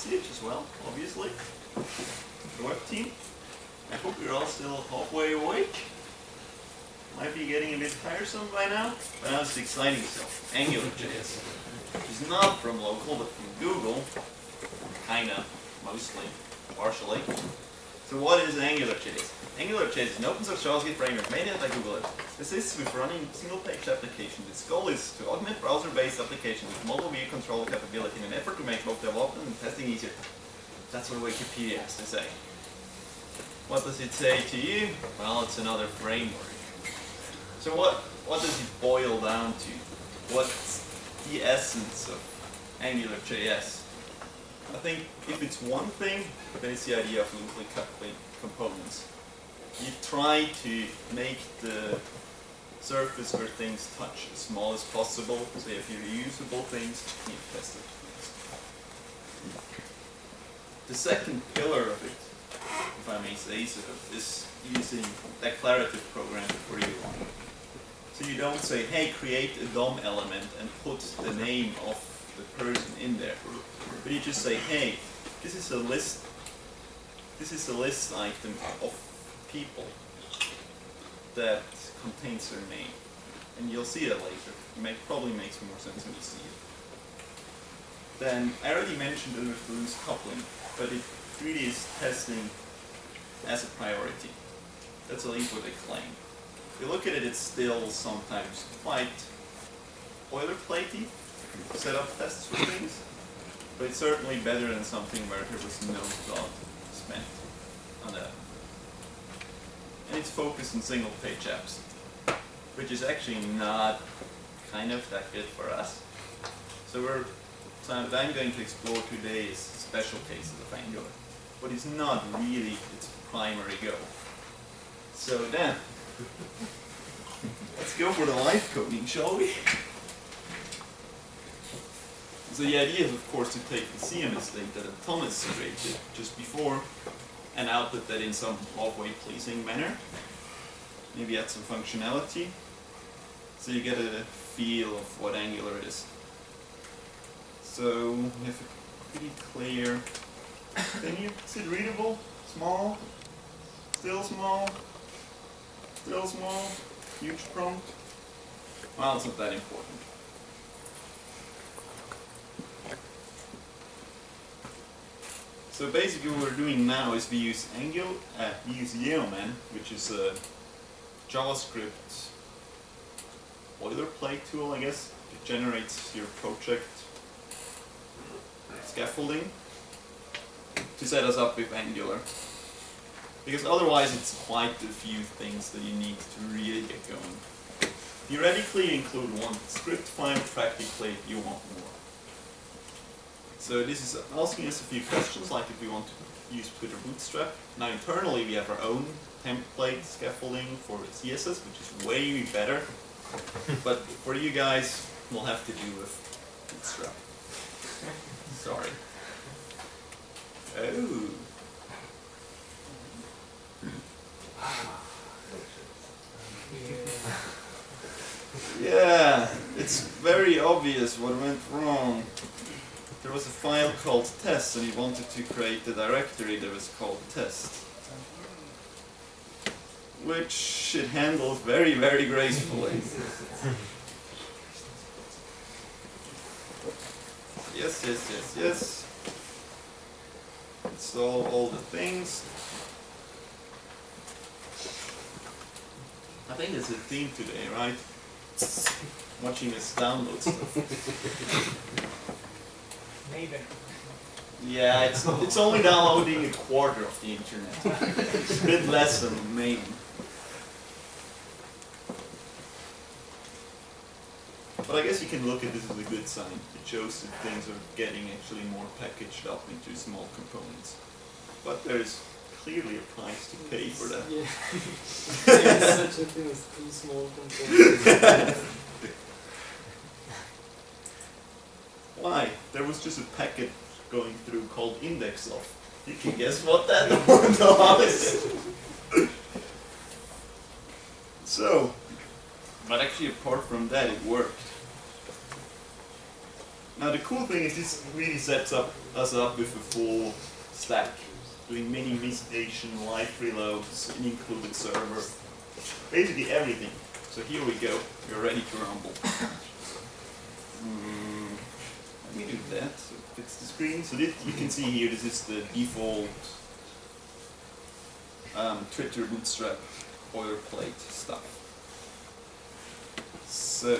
message as well, obviously. The web team. I hope you're all still halfway awake. Might be getting a bit tiresome by now, but now it's exciting stuff. AngularJS, which is not from local, but from Google. Kinda, mostly, partially. So what is AngularJS? AngularJS is an open source JavaScript framework made by Google. Assists with running single-page applications. Its goal is to augment browser-based applications with mobile view control capability in an effort to make both development and testing easier. That's what Wikipedia has to say. What does it say to you? Well, it's another framework. So what does it boil down to? What's the essence of AngularJS? I think if it's one thing, then it's the idea of loosely coupled components. You try to make the surface where things touch as small as possible, so you have your reusable things and you test it. The second pillar of it, if I may say so, is using declarative programming for you. So you don't say, hey, create a DOM element and put the name of the person in there. But you just say, hey, this is a list item of people that contains their name. And you'll see that later. It probably makes more sense when you see it. Then, I already mentioned it with loose coupling, but it really is testing as a priority. That's at least what they claim. If you look at it, it's still sometimes quite boilerplatey, set up tests for things, but it's certainly better than something where there was no thought spent on that. And it's focused on single page apps, which is actually not kind of that good for us. So what I'm going to explore today is special cases of Angular, but it's not really its primary goal. So then, let's go for the live coding, shall we? So the idea is, of course, to take the CMS state that Thomas created just before and output that in some halfway pleasing manner. Maybe add some functionality, so you get a feel of what Angular is. So we have a pretty clear menu. Is it readable? Small? Still small? Still small? Huge prompt? Well, it's not that important. So basically what we're doing now is we use Yeoman, which is a JavaScript boilerplate tool, I guess. It generates your project scaffolding to set us up with Angular. Because otherwise it's quite a few things that you need to really get going. Theoretically you include one script file, practically you want more. So this is asking us a few questions, like if we want to use Twitter Bootstrap. Now internally we have our own template scaffolding for CSS, which is way better. But for you guys, we'll have to do with Bootstrap. Sorry. Oh. Yeah, it's very obvious what went wrong. There was a file called test and he wanted to create a directory that was called test, which it handled very, very gracefully. Yes, yes, yes, yes. Install all the things. I think there's a theme today, right? Watching us download stuff. Maybe. Yeah, it's only downloading a quarter of the internet. It's a bit less than maybe. But I guess you can look at this as a good sign. It shows that things are getting actually more packaged up into small components. But there's clearly a price to pay for that. Yeah. There's such a thing as too small components. Why? There was just a packet going through called index.of. You can guess what that was. So, but actually apart from that it worked. Now the cool thing is this really sets us up with a full stack, doing mini visitation, live reloads, an included server, basically everything. So here we go, we're ready to rumble. Let me do that, so it fits the screen. So this, you can see here, this is the default Twitter Bootstrap boilerplate stuff. So,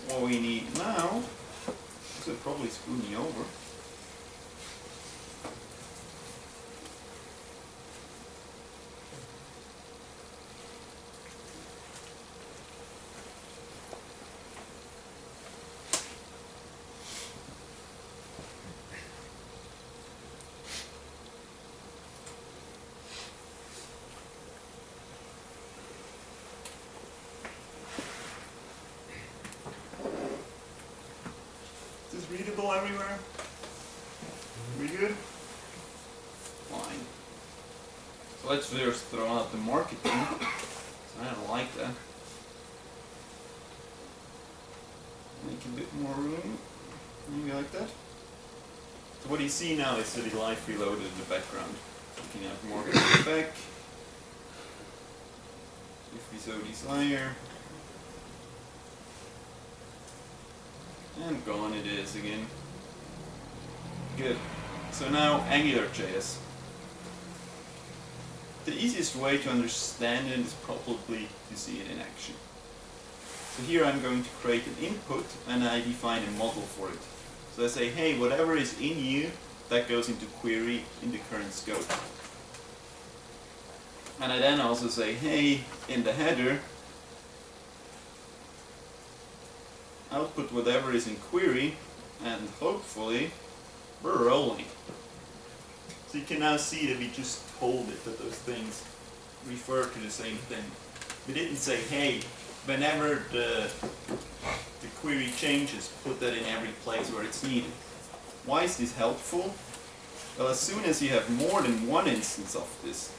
what we need now, this will probably screw me over. Is this readable everywhere? We good? Fine. So let's first throw out the marketing. So I don't like that. Make a bit more room. Maybe like that. So what you see now is that it live reloaded in the background. So you can have marketing back. If we so desire. And gone it is again. Good. So now AngularJS. The easiest way to understand it is probably to see it in action. So here I'm going to create an input and I define a model for it. So I say, hey, whatever is in you, that goes into query in the current scope. And I then also say, hey, in the header, output whatever is in query, and hopefully we're rolling. So you can now see that we just told it that those things refer to the same thing. We didn't say, hey, whenever the query changes, put that in every place where it's needed. Why is this helpful? Well, as soon as you have more than one instance of this,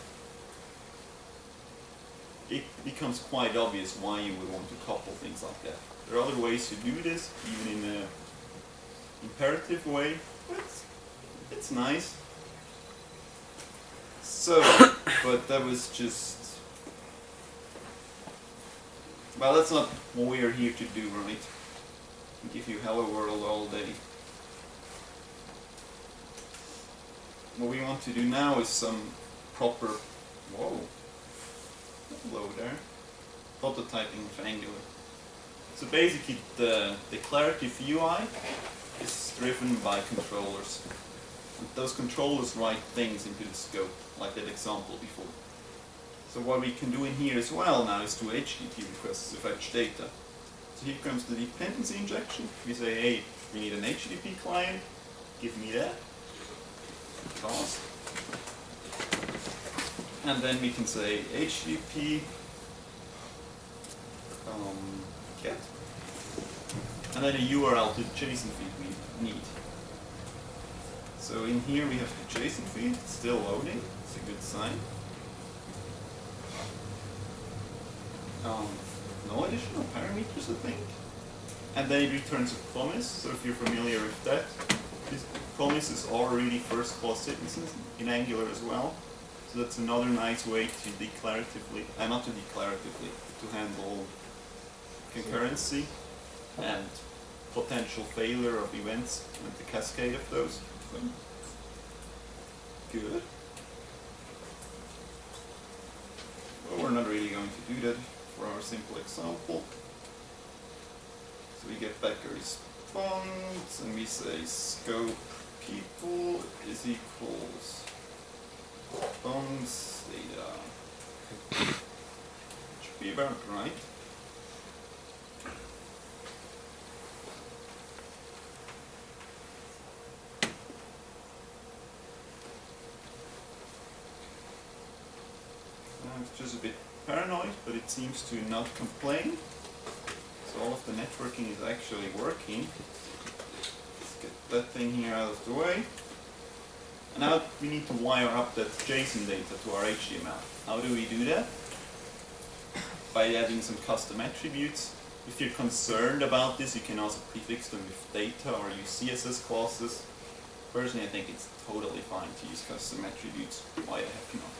it becomes quite obvious why you would want to couple things like that. There are other ways to do this, even in an imperative way, but it's nice. So, but that was just, well, that's not what we are here to do, right? We give you hello world all day. What we want to do now is some proper, whoa, hello there, prototyping of Angular. So basically the declarative UI is driven by controllers. And those controllers write things into the scope, like that example before. So what we can do in here as well now is do HTTP requests to fetch data. So here comes the dependency injection. We say, hey, we need an HTTP client, give me that. Task. And then we can say HTTP get, and then a URL to the JSON feed we need. So in here we have the JSON feed, it's still loading, it's a good sign. No additional parameters, I think. And then it returns a promise, so if you're familiar with that, these promises are really first-class citizens in Angular as well. So that's another nice way to declaratively, not to declaratively, to handle concurrency and potential failure of events and the cascade of those. Good. Well, we're not really going to do that for our simple example. So we get back a response and we say scope people is equals response data. Should be about right. It's just a bit paranoid, but it seems to not complain. So all of the networking is actually working. Let's get that thing here out of the way. And now we need to wire up that JSON data to our HTML. How do we do that? By adding some custom attributes. if you're concerned about this, you can also prefix them with data or use CSS clauses. Personally, I think it's totally fine to use custom attributes. Why the heck not?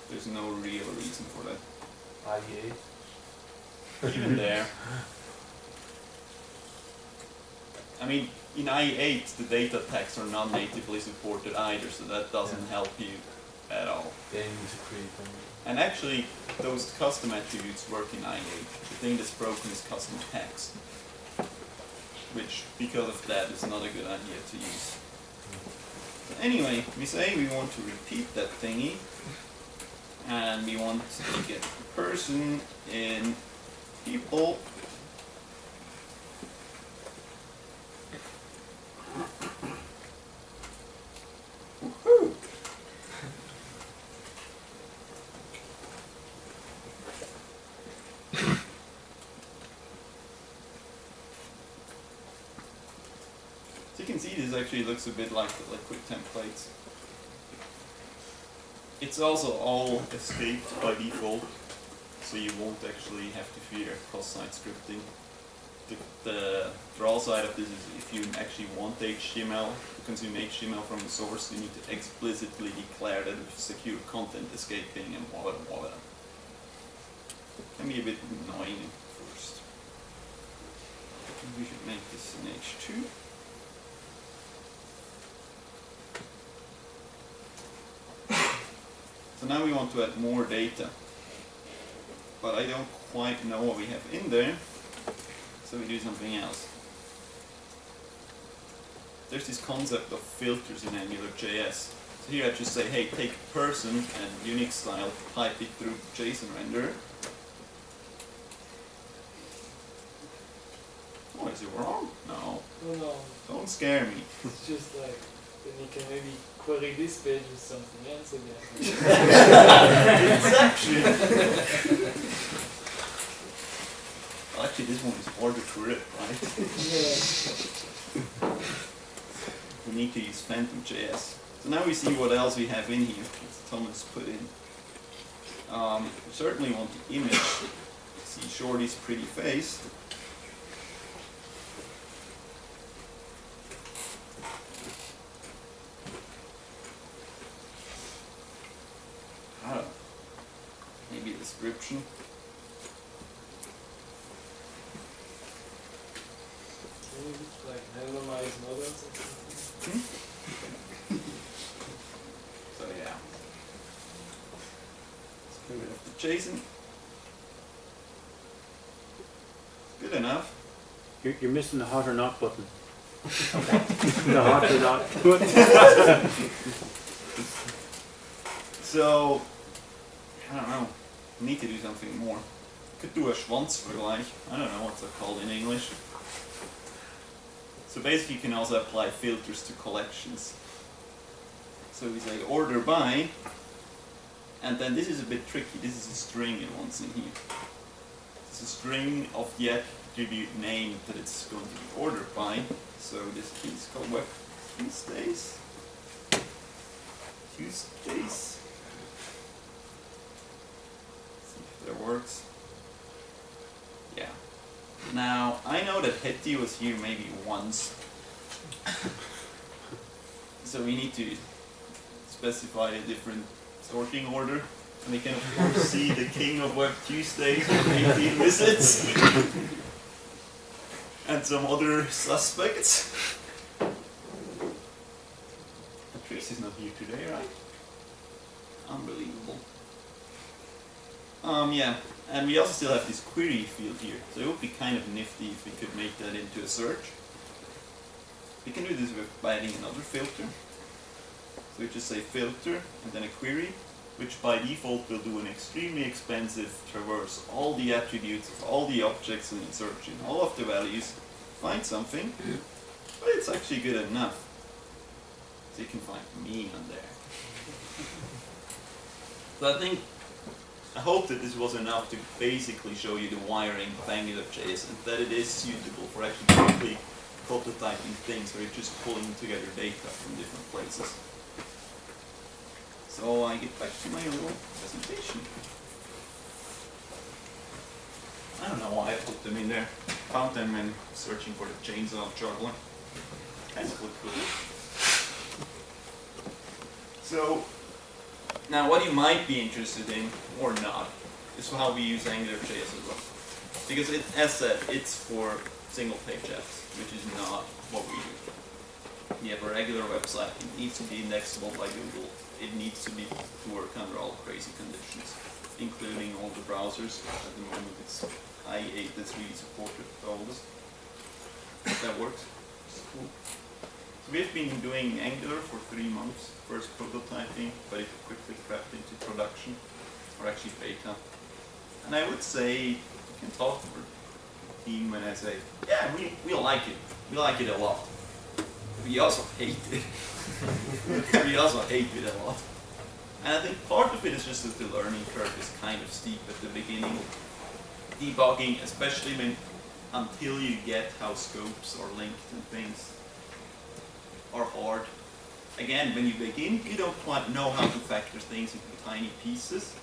There's no real reason for that. IE8. Even there. I mean, in IE8, the data tags are not natively supported either, so that doesn't help you at all. They need to create them. And actually, those custom attributes work in IE8. The thing that's broken is custom tags, which, because of that, is not a good idea to use. So anyway, we say we want to repeat that thingy, and we want to get the person in people. Woohoo! So you can see this actually looks a bit like the liquid templates. It's also all escaped by default, so you won't actually have to fear cross-site scripting. The draw side of this is if you actually want HTML, to consume HTML from the source, you need to explicitly declare that with secure content escaping and whatever. Can be a bit annoying at first. We should make this an H2. So now we want to add more data, but I don't quite know what we have in there, so we do something else. There's this concept of filters in AngularJS. So here I just say, hey, take person and Unix style, pipe it through the JSON renderer. Oh, is it wrong? No. No, no. Don't scare me. It's just like, then you can maybe query this page with something else again. Inception! Well, actually, this one is harder to rip, right? Yeah. We need to use Phantom.js. So now we see what else we have in here, as Thomas put in. We certainly want the image. See Shorty's pretty face. Maybe a description. Maybe like randomized models or something. So yeah. Let's get rid of the JSON. Good enough. You're missing the hot or not button. The hot or not button. So, I don't know. We need to do something more. Could do a Schwanzvergleich. I don't know what's that called in English. So basically you can also apply filters to collections. So we say order by, and then this is a bit tricky. This is a string it wants in here. It's a string of the attribute name that it's going to be ordered by. So this key is called Web Tuesdays. Tuesdays. That works. Yeah. Now, I know that Hetty was here maybe once. So we need to specify a different sorting order. And we can of course see the king of Web Tuesdays with 18 visits. And some other suspects. Patrice is not here today, right? Unbelievable. Yeah, and we also still have this query field here, so it would be kind of nifty if we could make that into a search. We can do this by adding another filter. So we just say filter and then a query, which by default will do an extremely expensive traverse all the attributes of all the objects and search in all of the values, find something, but it's actually good enough. So you can find me on there. So I hope that this was enough to basically show you the wiring of AngularJS and that it is suitable for actually quickly prototyping things where you're just pulling together data from different places. So I get back to my little presentation. I don't know why I put them in there. Found them when searching for the chainsaw juggler. Kind of look cool. So, now what you might be interested in, or not, is how we use AngularJS as well. Because as said, it's for single page apps, which is not what we do. We have a regular website, it needs to be indexable by Google, it needs to work under all crazy conditions, including all the browsers. At the moment it's i8 that's really supported by all this. That works, it's cool. So we've been doing Angular for 3 months, first prototyping, but it quickly crept into production, or actually beta. And I would say, you can talk to the team when I say, yeah, we like it a lot. We also hate it. We also hate it a lot. And I think part of it is just that the learning curve is kind of steep at the beginning. Debugging, especially until you get how scopes are linked and things are hard. Again, when you begin, you don't quite know how to factor things into tiny pieces.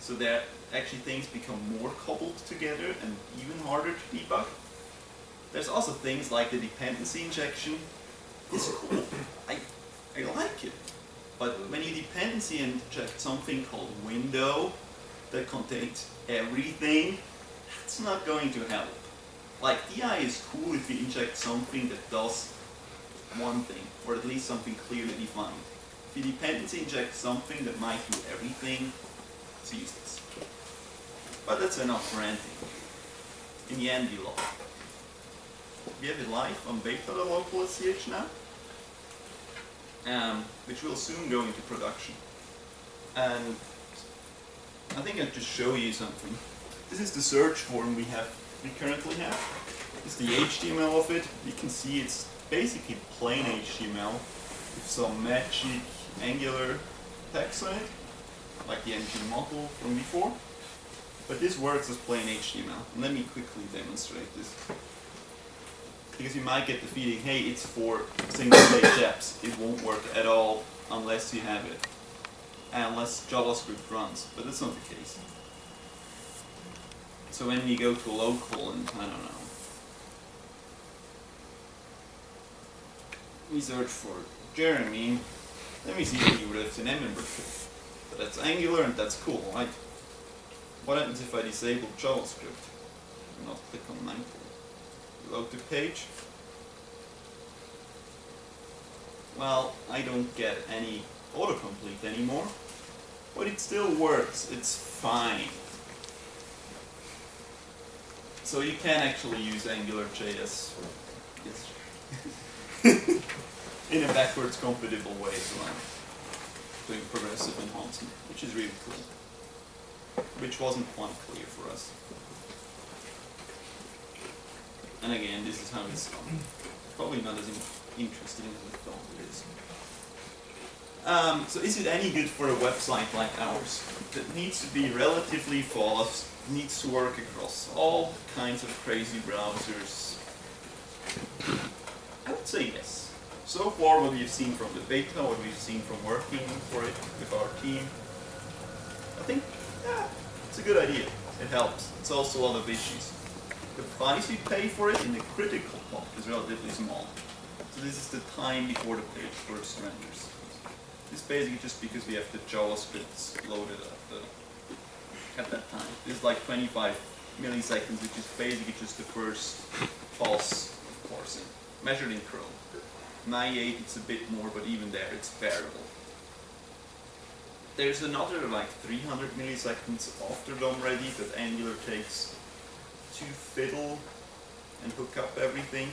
So that actually things become more cobbled together and even harder to debug. There's also things like the dependency injection. It's cool. I like it. But when you dependency inject something called window that contains everything, that's not going to help. Like, DI is cool if you inject something that does one thing, or at least something clearly defined. If you dependency inject something that might do everything, it's useless. But that's enough ranting. In the end, you lost. We have it live on beta.local.ch now, which will soon go into production. And I think I'll just show you something. This is the search form we currently have. It's the HTML of it. You can see it's basically plain HTML with some magic Angular text on it, like the engine model from before. But this works as plain HTML. And let me quickly demonstrate this. Because you might get the feeling, hey, it's for single page apps. It won't work at all unless you have it. Unless JavaScript runs. But that's not the case. So when you go to local and, I don't know, we search for Jeremy, let me see if he lives in Edinburgh. But that's Angular and that's cool, right? What happens if I disable JavaScript? And not click on 9. Load the page. Well, I don't get any autocomplete anymore, but it still works. It's fine. So you can actually use AngularJS in a backwards compatible way as well, doing progressive enhancement, which is really cool, which wasn't quite clear for us. And again, this is how it's done. Probably not as interesting as I thought it is. So is it any good for a website like ours that needs to be relatively fast, needs to work across all kinds of crazy browsers? I would say yes. So far what we've seen from the beta, what we've seen from working for it with our team, I think, yeah, it's a good idea. It helps. It's also a lot of issues. The price we pay for it in the critical part is relatively small. So this is the time before the page first renders. This is basically just because we have the JavaScript loaded at that time. This is like 25 milliseconds, which is basically just the first pass of parsing, measured in Chrome. In i8 it's a bit more, but even there it's bearable. There's another like 300 milliseconds after DOM ready that Angular takes to fiddle and hook up everything.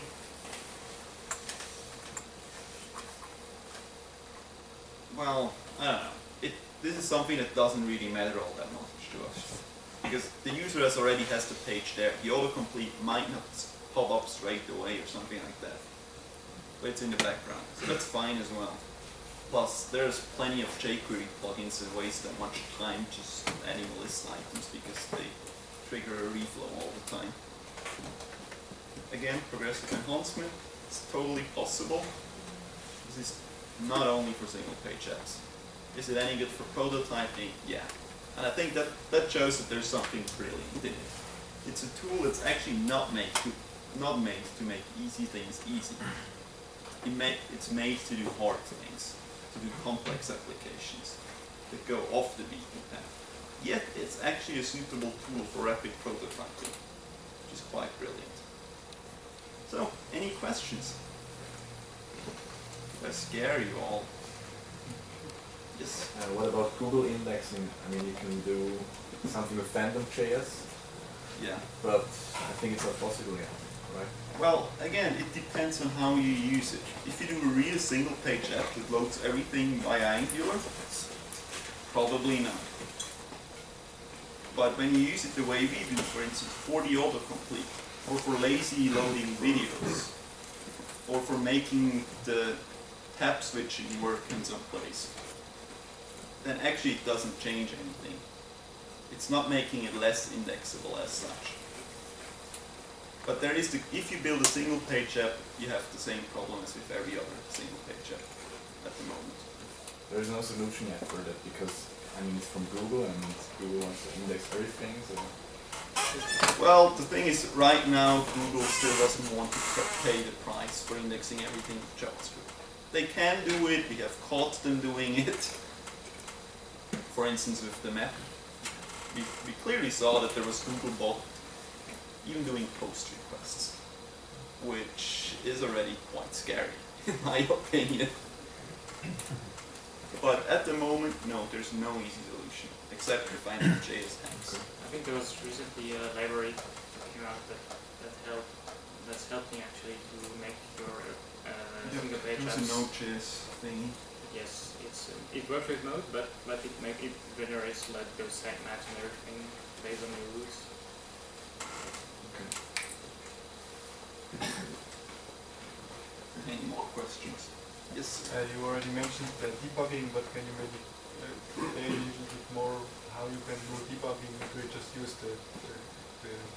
Well, I don't know. This is something that doesn't really matter all that much to us. Because the user already has the page there. The autocomplete might not pop up straight away or something like that. But it's in the background. So that's fine as well. Plus, there's plenty of jQuery plugins that waste that much time just adding list items because they trigger a reflow all the time. Again, progressive enhancement is totally possible. This is not only for single page apps. Is it any good for prototyping? Yeah. And I think that shows that there's something brilliant in it. it's a tool that's actually not made to make easy things easy. It's made to do hard things, to do complex applications that go off the beaten path. Yet it's actually a suitable tool for rapid prototyping, which is quite brilliant. So, any questions? Did I scare you all? Yes. What about Google indexing? I mean, you can do something with fandom.js, Yeah. but I think it's not possible yet, right? Well, again, it depends on how you use it. If you do a real single-page app that loads everything via Angular, probably not. But when you use it the way we do, for instance, for the autocomplete, or for lazy loading videos, or for making the tab switching work in some place, then actually it doesn't change anything. It's not making it less indexable as such. But there is if you build a single page app, you have the same problem as with every other single page app at the moment. There is no solution yet for that because, I mean, it's from Google and Google wants to index everything, so... Well, the thing is, right now, Google still doesn't want to pay the price for indexing everything with JavaScript. They can do it, we have caught them doing it. For instance, with the map. We clearly saw that there was Googlebot even doing post requests, which is already quite scary, in my opinion. But at the moment, no, there's no easy solution, except for finding JS tags. I think there was recently a library that came out that's helping actually to make your single page There's apps. a Node.js thing. Yes, it works with Node, but it generates like those sitemaps and everything based on your rules. Any more questions? Yes. You already mentioned debugging, but can you maybe explain a little bit more how you can do debugging? Do you just use the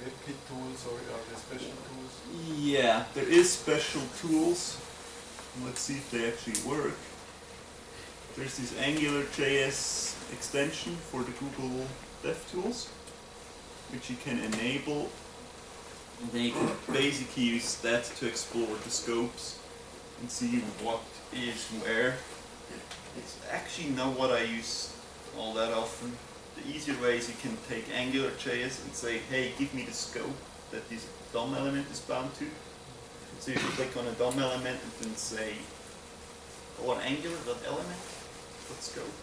WebKit tools or are there special tools? Yeah, there is special tools. Let's see if they actually work. There's this AngularJS extension for the Google DevTools, which you can enable. And then you can basically use that to explore the scopes and see what is where. It's actually not what I use all that often. The easier way is you can take AngularJS and say, hey, give me the scope that this DOM element is bound to. So you can click on a DOM element and then say, or angular.element, scope.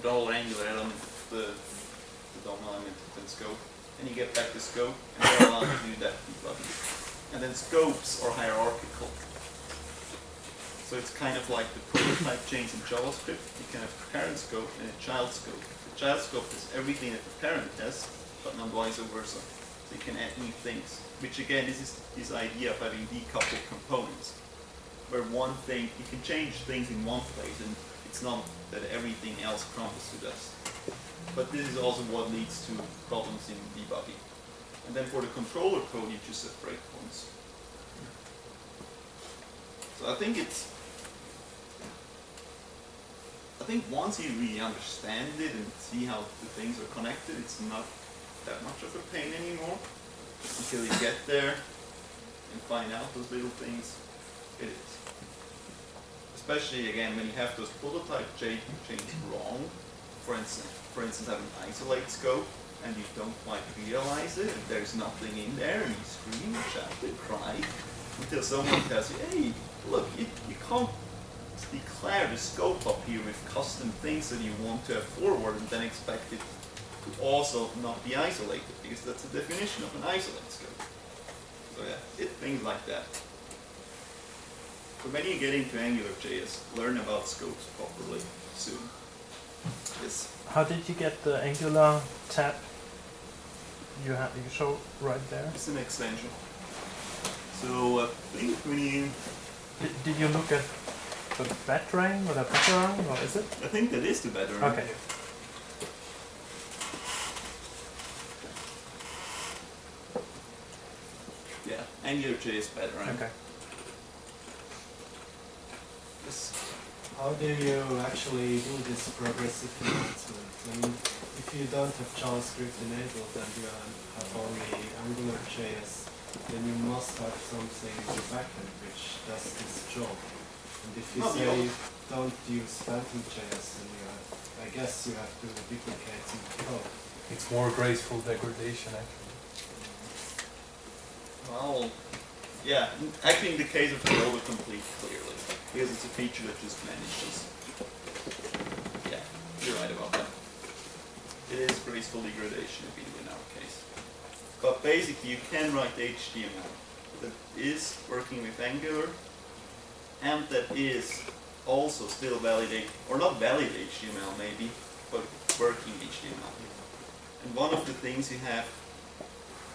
The whole angular element of the DOM element and then scope. And you get back the scope, and you're allowed to do that debugging. And then scopes are hierarchical. So it's kind of like the prototype chains in JavaScript. You can have a parent scope and a child scope. The child scope is everything that the parent has, but not vice versa. So you can add new things. Which again, this is this idea of having decoupled components. Where one thing, you can change things in one place, and it's not that everything else crumbles to dust. But this is also what leads to problems in debugging. And then for the controller code, you just set breakpoints. So I think once you really understand it and see how the things are connected, it's not that much of a pain anymore. Until you get there and find out those little things, it is. Especially again when you have those prototype chains wrong. For instance, have an isolate scope and you don't quite realize it, and there's nothing in there, and you scream and shout and cry until someone tells you, hey, look, you can't declare the scope up here with custom things that you want to have forward and then expect it to also not be isolated, because that's the definition of an isolate scope. So yeah, things like that. So when you get into AngularJS, learn about scopes properly soon. Yes. How did you get the Angular tab? You show right there. It's an extension. So I think when you... Did you look at the batarang or the batarang, or is it? I think that is the better. Okay. Yeah, AngularJS better. Okay. Yes. How do you actually do this progressive enhancement? I mean, if you don't have JavaScript enabled and you have only AngularJS, then you must have something in the backend which does this job. And if you say don't use Phantom.js, then you have, I guess you have to duplicate some code. It's more graceful degradation, actually. Well, yeah, actually in the case of the autocomplete, clearly, because it's a feature that just vanishes. Yeah, you're right about that. It is graceful degradation in our case. But basically you can write HTML that is working with Angular and that is also still validate, or not valid HTML maybe, but working HTML. And one of the things you have,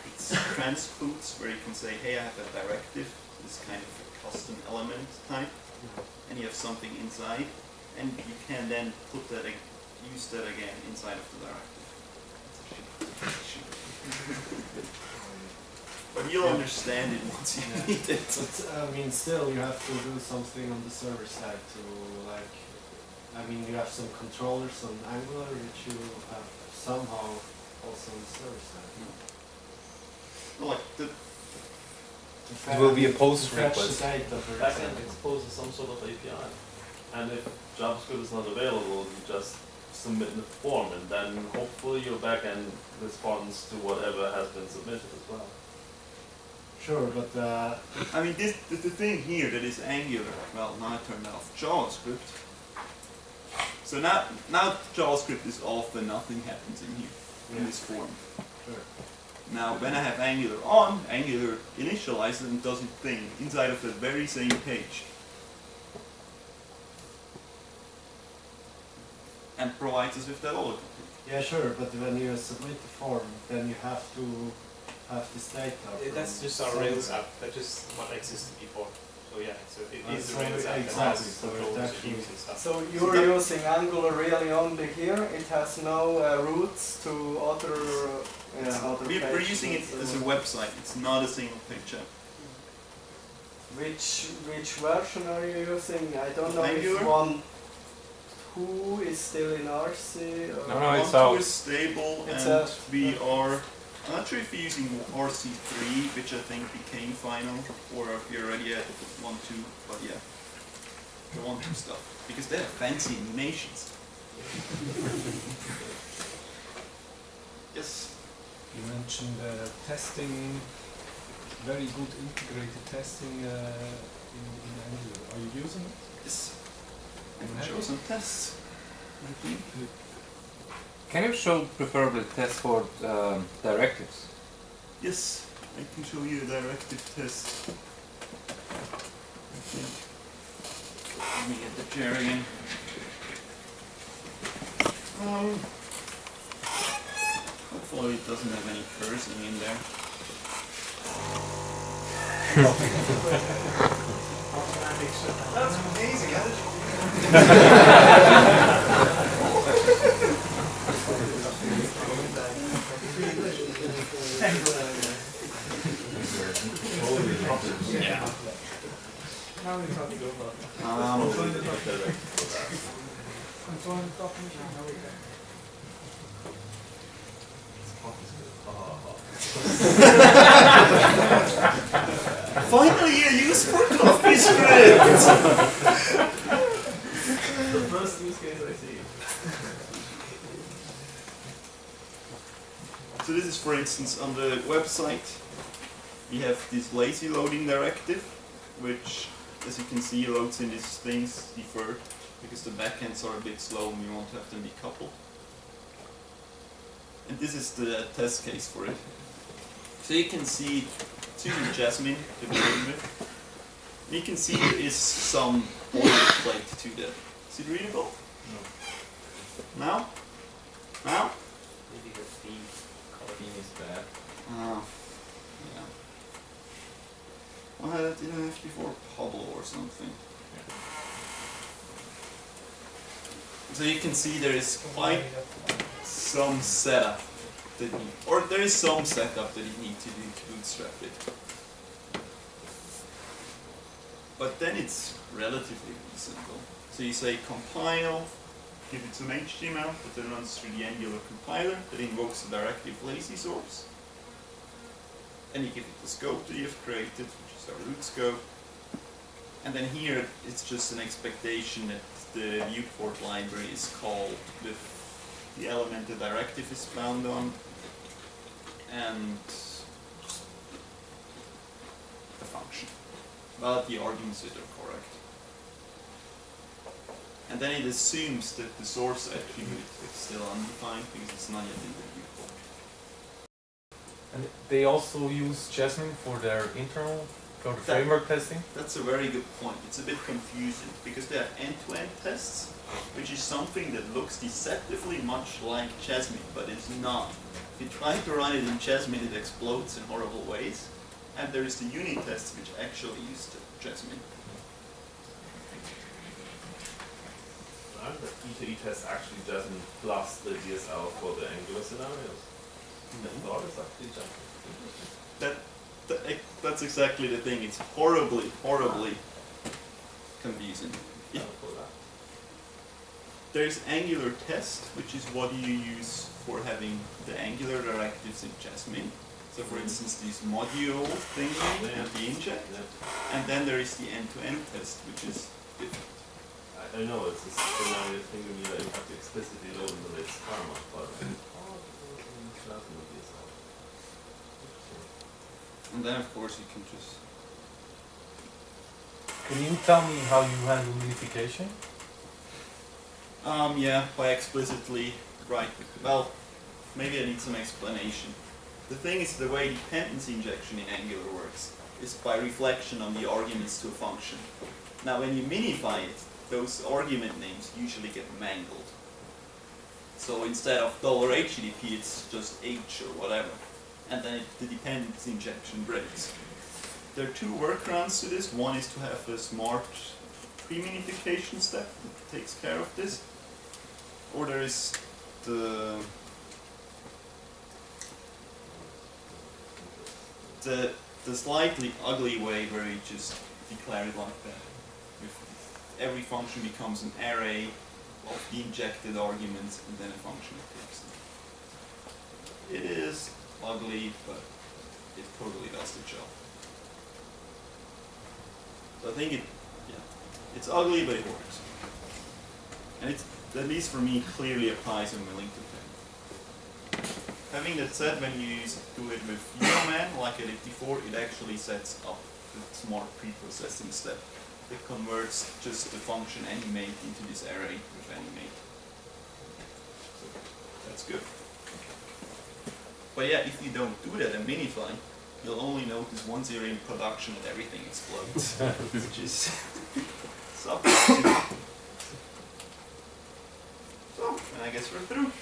it's transpods, where you can say, hey, I have a directive, this kind of a custom element type, and you have something inside, and you can then put that, use that again inside of the directive. But you'll understand it once you need it. But I mean, still you have to do something on the server side to like, I mean, you have some controllers on Angular which you have somehow also on the server side. Like It will be a post fetch the request. data, for Backend example. exposes some sort of API, and if JavaScript is not available, you just submit the form, and then hopefully your backend responds to whatever has been submitted as well. Sure, but I mean, the thing here that is Angular, well, now I turned off JavaScript. So now JavaScript is off and nothing happens in here, in this form. sure. Now, when I have Angular on, Angular initializes and does its thing inside of the very same page. And provides us with that autocomplete. Yeah, sure, but when you submit the form, then you have to have this data. That's from just our somewhere. Rails app. That's just what existed before. So yeah, so it is So the Rails app exactly, that has so it controls and actually- views and stuff. So you're using Angular really only here. It has no routes to other other We're pages using it and as so a on. website, it's not a single page app. Which version are you using? I don't know Angular? if 1.2 is still in RC. Or No, it's 1.2 out. is stable, It's and out. we are, I'm not sure if you're using RC3, which I think became final, or if you're already at 1.2, but yeah, the 1.2 stuff, because they have fancy animations. Yes. You mentioned testing, very good integrated testing in Angular. Are you using it? Yes. I can show some tests. Can you show preferably tests for directives? Yes, I can show you a directive test. I think. Let me get the chair again. Hopefully it doesn't have any cursing in there. That's amazing. How did you Finally, a use for CoffeeScript! The first use case I see. So this is, for instance, on the website, we have this lazy loading directive, which, as you can see, loads in these things deferred, because the backends are a bit slow and we want to have them decoupled. And this is the test case for it. So you can see, it's using Jasmine to begin with. And you can see there is some boilerplate to that. Is it readable? No. Now? Now? Maybe the theme is bad. Oh, yeah. What did I have before? Pablo or something. So you can see there is quite some setup that there is some setup that you need to do to bootstrap it. But then it's relatively simple. So you say compile give it some HTML that then runs through the Angular compiler that invokes the directive lazy source. And you give it the scope that you've created, which is our root scope. And then here it's just an expectation that the viewport library is called with the element the directive is bound on and the function. But the arguments are correct. And then it assumes that the source attribute is still undefined because it's not yet in the viewport. And they also use Jasmine for their framework testing? That's a very good point. It's a bit confusing because they have end-to-end tests, which is something that looks deceptively much like Jasmine, but it's not. If you try to run it in Jasmine, it explodes in horrible ways. And there is the unit tests, which actually use Jasmine. Aren't the E2E tests actually Jasmine plus the DSL for the Angular scenarios? I thought it's actually Jasmine. That's exactly the thing. It's horribly, horribly confusing. There's Angular test, which is what you use for having the Angular directives in Jasmine. So for instance, this module thing and the inject. And then there is the end-to-end test, which is different. I know it's a scenario thing when you have to explicitly load in the latest karma, but and then of course you can just... Can you tell me how you handle unification? Yeah, by explicitly, right. Well, maybe I need some explanation. The thing is, the way dependency injection in Angular works is by reflection on the arguments to a function. Now when you minify it, those argument names usually get mangled. So instead of $HTTP, it's just H or whatever. And then the dependency injection breaks. There are two workarounds to this. One is to have a smart pre-minification step that takes care of this. Or there is the slightly ugly way where you just declare it like that. Every function becomes an array of the injected arguments and then a function takes them. It is ugly, but it totally does the job. So I think it's ugly, but it works. And it's, at least for me, clearly applies I'm willing to pay. Having that said, when you do it with Euroman, like I did before, it actually sets up the smart pre-processing step. It converts just the function animate into this array with animate. So that's good. But yeah, if you don't do that and minify, you'll only notice once you're in production that everything explodes, which is subject to. So, and I guess we're through.